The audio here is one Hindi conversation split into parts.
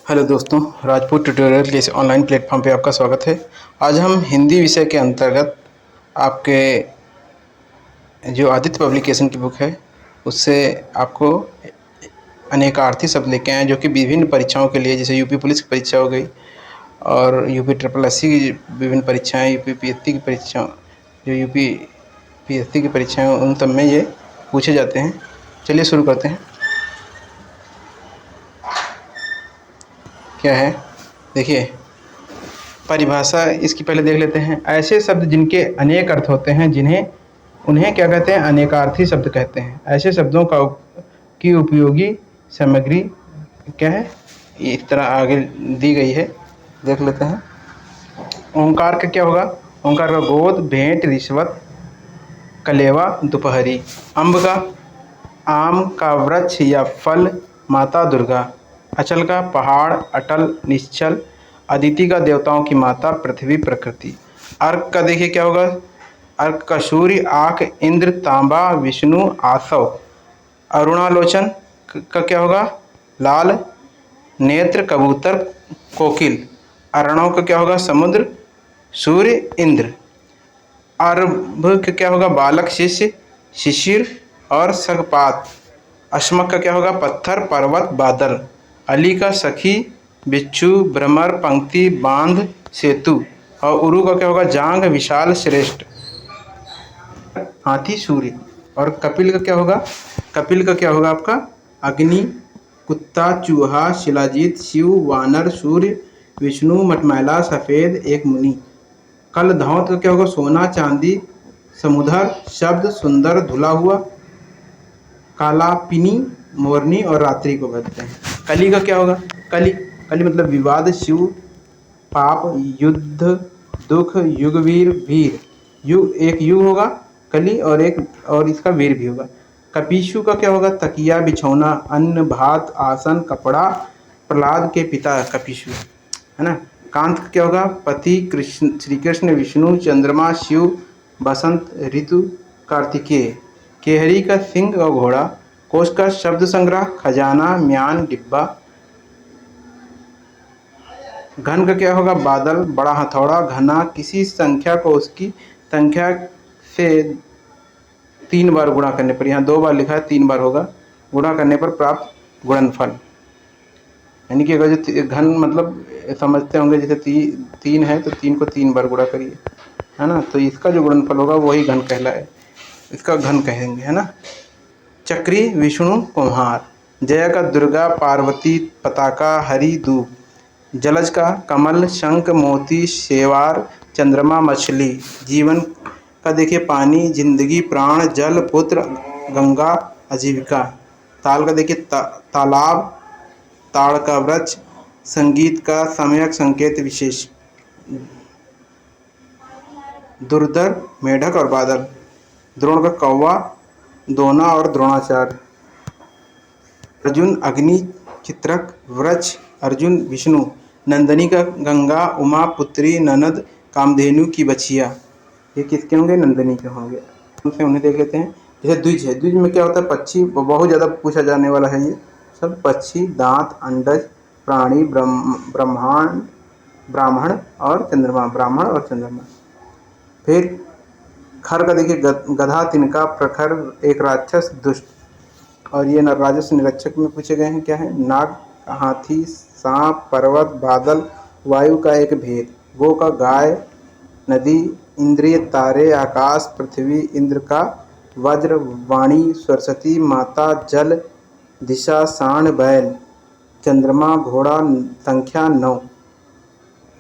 हेलो दोस्तों, राजपूत ट्यूटोरियल के इस ऑनलाइन प्लेटफॉर्म पे आपका स्वागत है। आज हम हिंदी विषय के अंतर्गत आपके जो आदित्य पब्लिकेशन की बुक है उससे आपको अनेकार्थी शब्द लेके आए जो कि विभिन्न परीक्षाओं के लिए, जैसे यूपी पुलिस की परीक्षा हो गई और यूपी ट्रिपल एस सी की विभिन्न परीक्षाएँ, यूपी पीएससी की परीक्षा, जो यूपी पीएससी की परीक्षाएँ उन सब में ये पूछे जाते हैं। चलिए शुरू करते हैं। क्या है, देखिए परिभाषा इसकी पहले देख लेते हैं। ऐसे शब्द जिनके अनेक अर्थ होते हैं उन्हें क्या कहते हैं? अनेकार्थी शब्द कहते हैं। ऐसे शब्दों की उपयोगी सामग्री क्या है, इस तरह आगे दी गई है, देख लेते हैं। ओंकार का क्या होगा? ओंकार का गोद, भेंट, रिश्वत, कलेवा, दोपहरी। अम्ब का आम का वृक्ष या फल, माता दुर्गा। अचल का पहाड़, अटल, निश्चल। अदिति का देवताओं की माता, पृथ्वी, प्रकृति। अर्क का देखिए क्या होगा? अर्क का सूर्य, आँख, इंद्र, तांबा, विष्णु, आसव। अरुणालोचन का क्या होगा? लाल, नेत्र, कबूतर, कोकिल। अर्णव का क्या होगा? समुद्र, सूर्य, इंद्र। अर्भ का क्या होगा? बालक, शिष्य, शिशिर और सगपात। अश्मक का क्या होगा? पत्थर, पर्वत, बादल। अली का सखी, बिच्छू, भ्रमर, पंक्ति, बांध, सेतु। और उरु का क्या होगा? जांग, विशाल, श्रेष्ठ। हाथी, सूर्य। और कपिल का क्या होगा? कपिल का क्या होगा आपका? अग्नि, कुत्ता, चूहा, शिलाजीत, शिव, वानर, सूर्य, विष्णु, मटमैला, सफेद, एक मुनि। कल धावत का क्या होगा? सोना, चांदी, समुद्र, शब्द, सुंदर, धुला हुआ। कालापिनी, मोरनी और रात्रि को कहते हैं। कली का क्या होगा? कली कली मतलब विवाद, शिव, पाप, युद्ध, दुख, युगवीर, वीर। एक युग होगा कली और इसका वीर भी होगा। कपीशु का क्या होगा? तकिया, बिछौना, अन्न, भात, आसन, कपड़ा। प्रहलाद के पिता कपीशु, है ना। कांत का क्या होगा? पति, कृष्ण, श्री कृष्ण, विष्णु, चंद्रमा, शिव, बसंत ऋतु, कार्तिकेय। केहरी का सिंह और घोड़ा। कोश का शब्द संग्रह, खजाना, म्यान, डिब्बा। घन का क्या होगा? बादल, बड़ा हथौड़ा, घना, किसी संख्या को उसकी संख्या से 3 बार गुणा करने पर, यहाँ 2 बार लिखा है, 3 बार होगा, गुणा करने पर प्राप्त गुणनफल। यानी कि अगर जो घन मतलब समझते होंगे, जैसे 3 है तो 3 को 3 बार गुणा करिए, है ना, तो इसका जो गुणनफल होगा वही घन कहलाए, इसका घन कहेंगे, है ना। चक्री, विष्णु, कुम्हार। जया का दुर्गा, पार्वती, पताका, हरि, दूब। जलज का कमल, शंख, मोती, शेवार, चंद्रमा, मछली। जीवन का देखिए पानी, जिंदगी, प्राण, जल, पुत्र, गंगा, आजीविका। ताल का देखिए तालाब, ताड़ का वृक्ष। संगीत का सम्यक संकेत विशेष। दुर्धर, मेढक और बादल। द्रोण का कौवा, दोना और द्रोणाचार्य। अर्जुन, अग्नि, चित्रक, वृक्ष, अर्जुन, विष्णु। नंदनी का गंगा, उमा, पुत्री, ननद, कामधेनु की बछिया। ये किसके होंगे? नंदनी के होंगे। उनसे उन्हें देख लेते हैं। जैसे द्विज है, द्विज में क्या होता है? पक्षी, बहुत ज़्यादा पूछा जाने वाला है ये सब। पक्षी, दांत, अंडज, प्राणी, ब्राह्मण और चंद्रमा, ब्राह्मण और चंद्रमा। फिर खर का देखिए गधा, तिनका, प्रखर, एक राक्षस, दुष्ट। और ये राजस्व निरीक्षक में पूछे गए हैं। क्या है? नाग, हाथी, सांप, पर्वत, बादल, वायु का एक भेद। गो का गाय, नदी, इंद्रिय, तारे, आकाश, पृथ्वी, इंद्र का वज्र, वाणी, सरस्वती माता, जल, दिशा, सांड, बैल, चंद्रमा, घोड़ा, संख्या 9।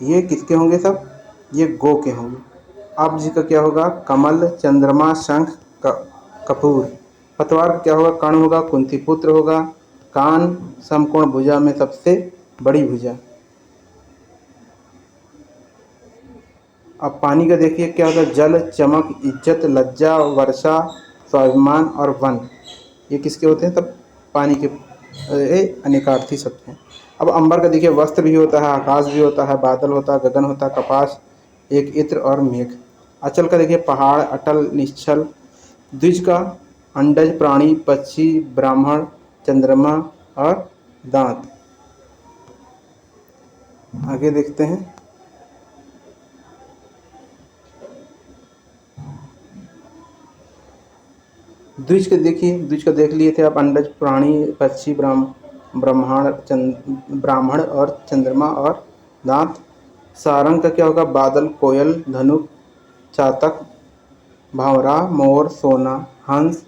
ये किसके होंगे सब? ये गो के होंगे। अब्ज का क्या होगा? कमल, चंद्रमा, शंख, कपूर। पतवार का क्या होगा? कर्ण होगा, कुंती पुत्र होगा। कान, समकोण भुजा में सबसे बड़ी भुजा। अब पानी का देखिए क्या होगा? जल, चमक, इज्जत, लज्जा, वर्षा, स्वाभिमान और वन। ये किसके होते हैं? तब पानी के अनेकार्थी शब्द हैं। अब अंबर का देखिए वस्त्र भी होता है, आकाश भी होता है, बादल होता है, गगन होता है, कपास, एक इत्र और मेघ। अचल का देखिए पहाड़, अटल, निश्चल। द्विज का अंडज, प्राणी, पक्षी, ब्राह्मण, चंद्रमा और दांत। आगे देखते हैं। द्विज के देखिए, द्विज का देख लिए थे आप। अंडज, प्राणी, पक्षी, ब्राह्मण और चंद्रमा और दांत। सारंग का क्या होगा? बादल, कोयल, धनुक, चातक, भावरा, मोर, सोना, हंस,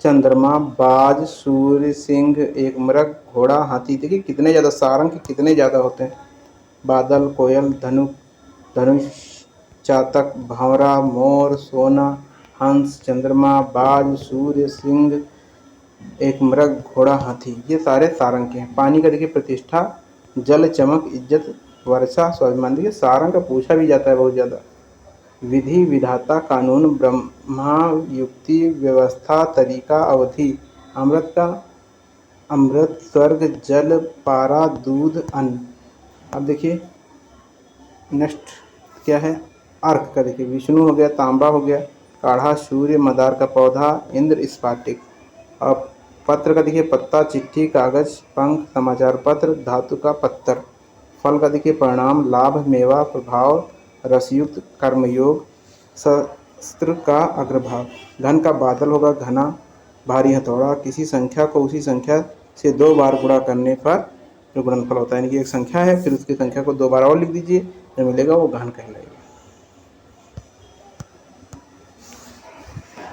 चंद्रमा, बाज, सूर्य, सिंह, एक मृग, घोड़ा, हाथी। देखिए कितने ज़्यादा सारंग के कितने ज़्यादा होते हैं। बादल, कोयल, धनुक, धनुष, चातक, भावरा, मोर, सोना, हंस, चंद्रमा, बाज, सूर्य, सिंह, एक मृग, घोड़ा, हाथी। ये सारे सारंग के हैं। पानी का देखिए प्रतिष्ठा, जल, चमक, इज्जत, वर्षा, स्वाभिमान। देखिए सारंग का पूछा भी जाता है बहुत ज़्यादा। विधि, विधाता, कानून, ब्रह्मा, युक्ति, व्यवस्था, तरीका, अवधि। अमृत का अमृत, स्वर्ग, जल, पारा, दूध, अन्न। अब देखिए नेक्स्ट क्या है? अर्क का देखिए, विष्णु हो गया, तांबा हो गया, काढ़ा, सूर्य, मदार का पौधा, इंद्र, स्फाटिक। अब पत्र का देखिए, पत्ता, चिट्ठी, कागज, पंख, समाचार पत्र, धातु का पत्थर। फल का देखिए, परिणाम, लाभ, मेवा, प्रभाव, रसयुक्त, कर्मयोग, शस्त्र का अग्रभाग। घन का बादल होगा, घना, भारी हथौड़ा। किसी संख्या को उसी संख्या से 2 बार गुणा करने पर जो गुणनफल होता है, यानी कि एक संख्या है फिर उसकी संख्या को 2 बार और लिख दीजिए, जो मिलेगा वो घन कहलाएगा।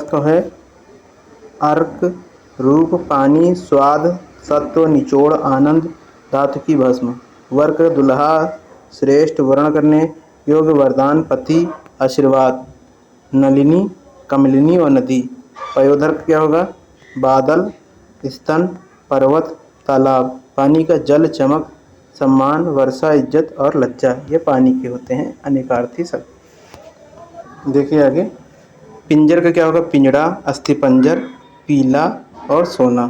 तो है अर्क, रूप, पानी, स्वाद, सत्व, निचोड़, आनंद, धातु की भस्म। वर्क, दुल्हा, श्रेष्ठ, वर्ण करने योग्य, वरदान, पति, आशीर्वाद। नलिनी, कमलिनी और नदी। पयोधर क्या होगा? बादल, स्तन, पर्वत, तालाब। पानी का जल, चमक, सम्मान, वर्षा, इज्जत और लज्जा। ये पानी के होते हैं अनेकार्थी शब्द। देखिए आगे, पिंजर का क्या होगा? पिंजड़ा, अस्थिपंजर, पीला और सोना।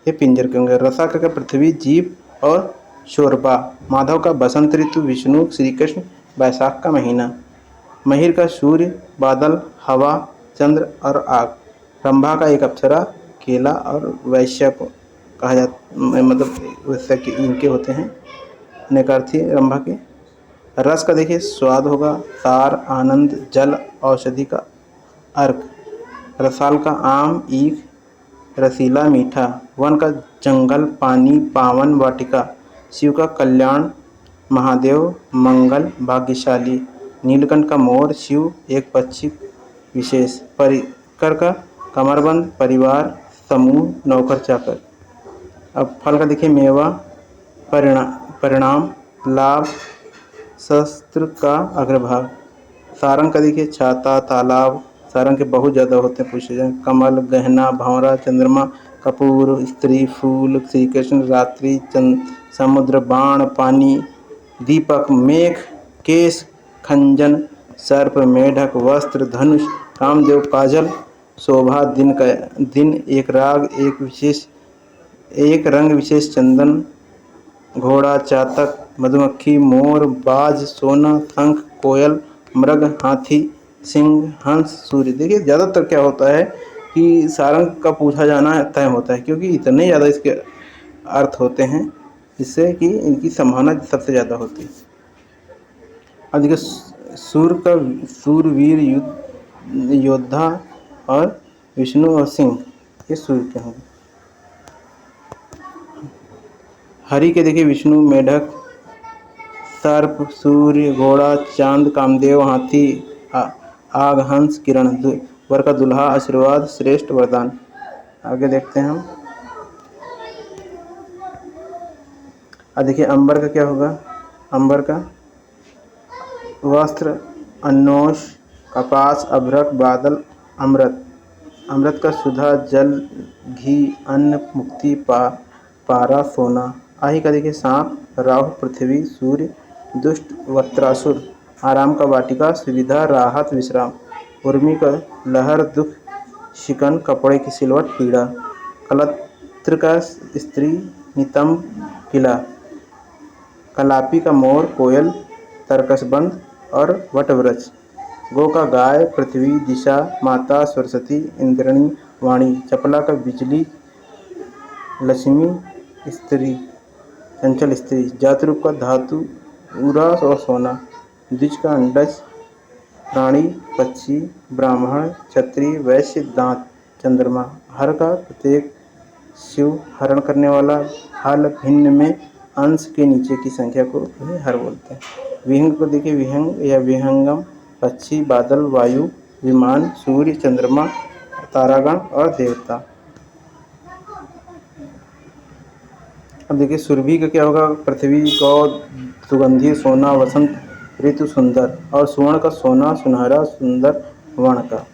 ये पिंजर के होंगे। रसा का पृथ्वी, जीव और शोरबा। माधव का बसंत ऋतु, विष्णु, श्री कृष्ण बैसाख का महीना। महिर का सूर्य, बादल, हवा, चंद्र और आग। रंभा का एक अप्सरा, केला और वैश्य को कहा जाता, मतलब वैश्य के इनके होते हैं अनेकार्थी रंभा के। रस का देखिए, स्वाद होगा, सार, आनंद, जल, औषधि का अर्क। रसाल का आम, ईख, रसीला, मीठा। वन का जंगल, पानी, पावन, वाटिका। शिव का कल्याण, महादेव, मंगल, भाग्यशाली। नीलकंठ का मोर, शिव, एक पक्षी विशेष। परिकर का कमरबंद, परिवार, समूह, नौकर चाकर। अब फल का देखिए, मेवा, परिणाम, लाभ, शस्त्र का अग्रभाग। सारंग का देखिए, छाता, तालाब। सारंग के बहुत ज़्यादा होते हैं पूछे जाए। कमल, गहना, भंवरा, चंद्रमा, कपूर, स्त्री, फूल, श्री कृष्ण, रात्रि, समुद्र, बाण, पानी, दीपक, मेघ, केश, खंजन, सर्प, मेढक, वस्त्र, धनुष, कामदेव, काजल, शोभा, दिन, एक राग, एक रंग विशेष, चंदन, घोड़ा, चातक, मधुमक्खी, मोर, बाज, सोना, शंख, कोयल, मृग, हाथी, सिंह, हंस, सूर्य। देखिए ज़्यादातर क्या होता है कि सारंग का पूछा जाना तय होता है, क्योंकि इतने ज़्यादा इसके अर्थ होते हैं जिससे कि इनकी संभावना सबसे ज़्यादा होती है। अब देखिए, सूरवीर, योद्धा और विष्णु और सिंह, ये सूर्य के होंगे। हरि के देखिए, विष्णु, मेढक, सर्प, सूर्य, घोड़ा, चांद, कामदेव, हाथी, आग, हंस, किरण। वर का दुल्हा, आशीर्वाद, श्रेष्ठ, वरदान। आगे देखते हैं हम। अब देखिए अंबर का क्या होगा? अंबर का वस्त्र, अन्नोष, कपास, अभ्रक, बादल, अमृत। अमृत का सुधा, जल, घी, अन्न, मुक्ति, पारा, सोना। आही का देखिए, सांप, राहु, पृथ्वी, सूर्य, दुष्ट, वत्रासुर। आराम का वाटिका, सुविधा, राहत, विश्राम। उर्मी का लहर, दुख, शिकन, कपड़े की सिलवट, पीड़ा। कलत्र का स्त्री, नितंब, किला। कलापी का मोर, कोयल, तर्कसबंध और वटवृक्ष। गो का गाय, पृथ्वी, दिशा, माता, सरस्वती, इंद्रणी, वाणी। चपला का बिजली, लक्ष्मी, स्त्री, चंचल स्त्री। जाति रूप का धातु, उरास और सोना। द्विज का अंडज, प्राणी, पक्षी, ब्राह्मण, क्षत्रिय, वैश्य, दांत। चंद्रमा। हर का प्रत्येक शिव हरण करने वाला। हल भिन्न में अंश के नीचे की संख्या को भी हर बोलते हैं। विहंग को देखिए, विहंग या विहंगम, पक्षी, बादल, वायु, विमान, सूर्य, चंद्रमा, तारागण और देवता। अब देखिए सुरभि का क्या होगा, पृथ्वी, गौ, सुगंधि, सोना, वसंत ऋतु, सुंदर। और सुवर्ण का सोना, सुनहरा, सुंदर, वर्ण का।